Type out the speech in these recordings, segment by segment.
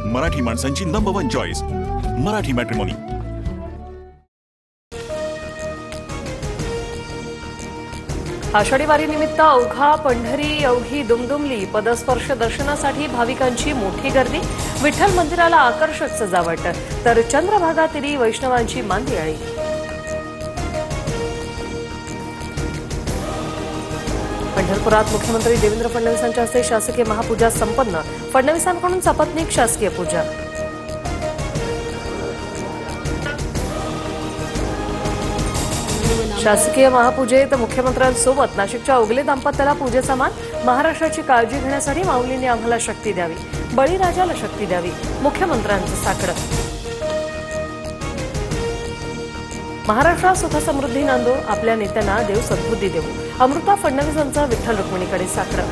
मराठी माणसांची number 1 choice Marathi matrimony. Ashadhi वारी निमित्त अवघा पंढरी एवढी दुमदुमली। पदस्पर्श दर्शनासाठी भाविकांची मोठी गर्दी। विठ्ठल मंदिराला आकर्षक सजावट, तर चंद्रभागा तीरी वैष्णवांची मांदियाळी। पंढरपुरात मुख्यमंत्री देवेंद्र फडणवीसांच्या हस्ते शासकीय महापूजा संपन्न। फडणवीसांकडून सपत्नीक शासकीय पूजा। शासकीय महापूजेत मुख्यमंत्र्यांसोबत नाशिकच्या ओगले दाम्पत्याला पूजेचा मान। महाराष्ट्राची काळजी घेण्यासाठी माऊलींनी आम्हाला शक्ती द्यावी, बळीराजाला शक्ती द्यावी, मुख्यमंत्र्यांचं साकडं। महाराष्ट्रात सुखसमृद्धी नांदो, आपल्या नेत्यांना देव सद्बुद्धी देवो, अमृता फडणवीसांचं विठ्ठल रुक्मिणीकडे साकडं।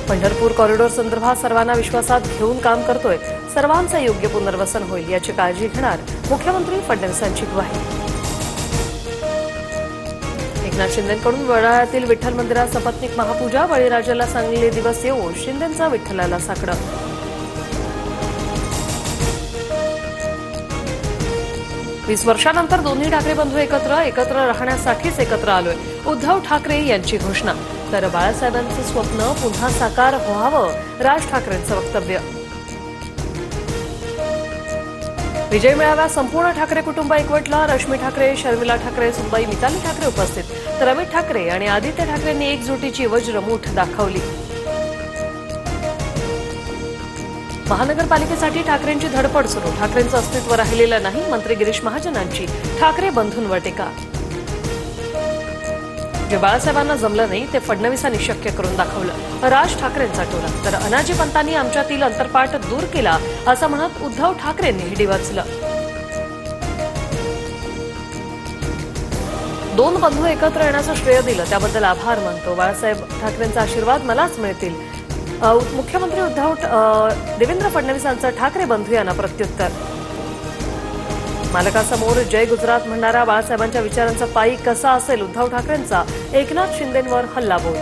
पंढरपूर कॉरिडॉर संदर्भात सर्वांना विश्वासात घेऊन काम करतोय, सर्वांचं योग्य पुनर्वसन होईल याची काळजी घेणार मुख्यमंत्री फडणवीसांची ग्वाही। एकनाथ शिंदेंकडून वडाळ्यातील विठ्ठल मंदिरात सपत्नीक महापूजा। बळीराजाला चांगले दिवस येवो, शिंदेंचा विठ्ठलाला साकडं। वीस वर्षांनंतर दोन्ही ठाकरे बंधू एकत्र राहण्यासाठीच एकत्र आलोय, उद्धव ठाकरे यांची घोषणा। तर बाळासाहेबांचं स्वप्न पुन्हा साकार व्हावं, राज ठाकरेंचं वक्तव्य। विजय मेळाव्यात संपूर्ण ठाकरे कुटुंब एकवटला। रश्मी ठाकरे, शर्मिला ठाकरे, सुनबाई मिताली ठाकरे उपस्थित, तर अमित ठाकरे आणि आदित्य ठाकरेंनी एकजुटीची वज्रमूठ दाखवली। महानगरपालिकेसाठी ठाकरेंची धडपड सुरू, ठाकरेंचं अस्तित्व राहिलेलं नाही, मंत्री गिरीश महाजनांची ठाकरे बंधूंवर टीका। जे बाळासाहेबांना जमलं नाही ते फडणवीसांनी शक्य करून दाखवलं, राज ठाकरेंचा टोला। तर अनाजी पंतांनी आमच्यातील अंतरपाठ दूर केला असं म्हणत उद्धव ठाकरेंनी डिवचलं। दोन बंधू एकत्र येण्याचं श्रेय दिलं त्याबद्दल आभार मानतो, बाळासाहेब ठाकरेंचा आशीर्वाद मलाच मिळतील। मुख्यमंत्री देवेंद्र फडणवीसांचं ठाकरे बंधू यांना प्रत्युत्तर। मालकासमोर जय गुजरात म्हणणारा बाळासाहेबांच्या विचारांचा पायी कसा असेल उद्धव ठाकरेंचा, एकनाथ शिंदेंवर हल्लाबोल।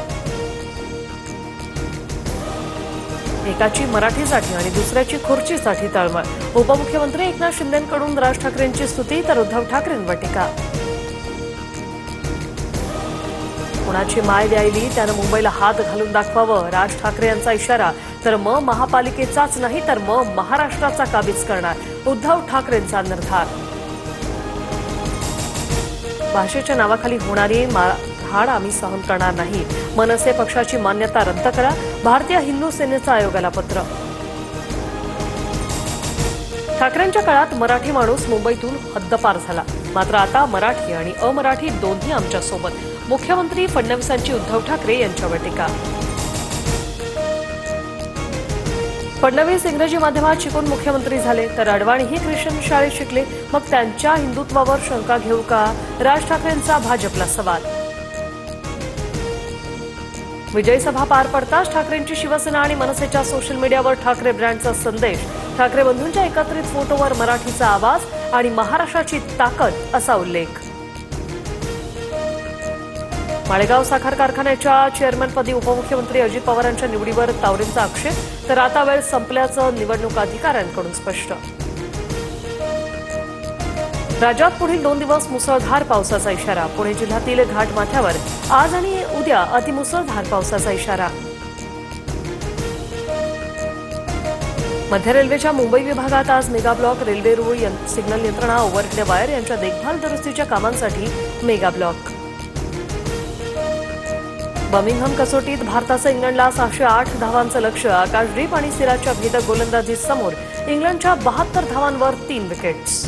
एकाची मराठीसाठी आणि दुसऱ्याची खुर्चीसाठी तळमळ। उपमुख्यमंत्री एकनाथ शिंदेंकडून राज ठाकरेंची स्तुती, तर उद्धव ठाकरेंवर टीका। कुणाची माय द्यायली त्यानं मुंबईला हात घालून दाखवावं, राज ठाकरे यांचा इशारा। तर महापालिकेचाच नाही तर महाराष्ट्राचा काबीज करणार, उद्धव ठाकरेंचा निर्धार। भाषेच्या नावाखाली होणारी मारहाण आम्ही सहन करणार नाही, मनसे पक्षाची मान्यता रद्द करा, भारतीय हिंदू सेनेचं आयोगाला पत्र। ठाकरेंच्या काळात मराठी माणूस मुंबईतून हद्दपार झाला, मात्र आता मराठी आणि अमराठी दोन्ही आमच्यासोबत, मुख्यमंत्री फडणवीसांची उद्धव ठाकरे यांच्यावर टीका। फडणवीस इंग्रजी माध्यमात शिकून मुख्यमंत्री झाले, तर अडवाणीही ख्रिश्चन शाळेत शिकले, मग त्यांच्या हिंदुत्वावर शंका घेऊ का, राज ठाकरेंचा भाजपला सवाल। विजय सभा पार पडताच ठाकरेंची शिवसेना आणि मनसेच्या सोशल मीडियावर ठाकरे ब्रँडचा संदेश। ठाकरे बंधूंच्या एकत्रित फोटोवर मराठीचा आवाज आणि महाराष्ट्राची ताकद असा उल्लेख। माळेगाव साखर कारखान्याच्या चेअरमनपदी उपमुख्यमंत्री अजित पवारांच्या निवडीवर तावरेंचा आक्षेप, तर आता वेळ संपल्याचं निवडणूक अधिकाऱ्यांकडून स्पष्ट। राज्यात पुढील 2 दिवस मुसळधार पावसाचा इशारा। पुणे जिल्ह्यातील घाटमाथ्यावर आज आणि उद्या अतिमुसळधार पावसाचा इशारा। मध्य रेल्वेच्या मुंबई विभागात आज मेगा ब्लॉक, रेल्वे रूळ, सिग्नल यंत्रणा, ओव्हरहेड वायर यांच्या देखभाल दुरुस्तीच्या कामांसाठी मेगा ब्लॉक। बर्मिंगहॅम कसोटीत भारताचं इंग्लंडला 608 धावांचं लक्ष्य। आकाशदीप आणि सिराजच्या भेदक गोलंदाजी समोर इंग्लंडच्या 72 धावांवर 3 विकेट्स।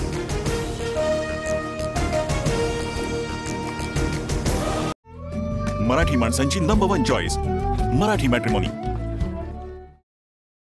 मराठी माणसांची नंबर 1 चॉईस मराठी मॅट्रिमोनी।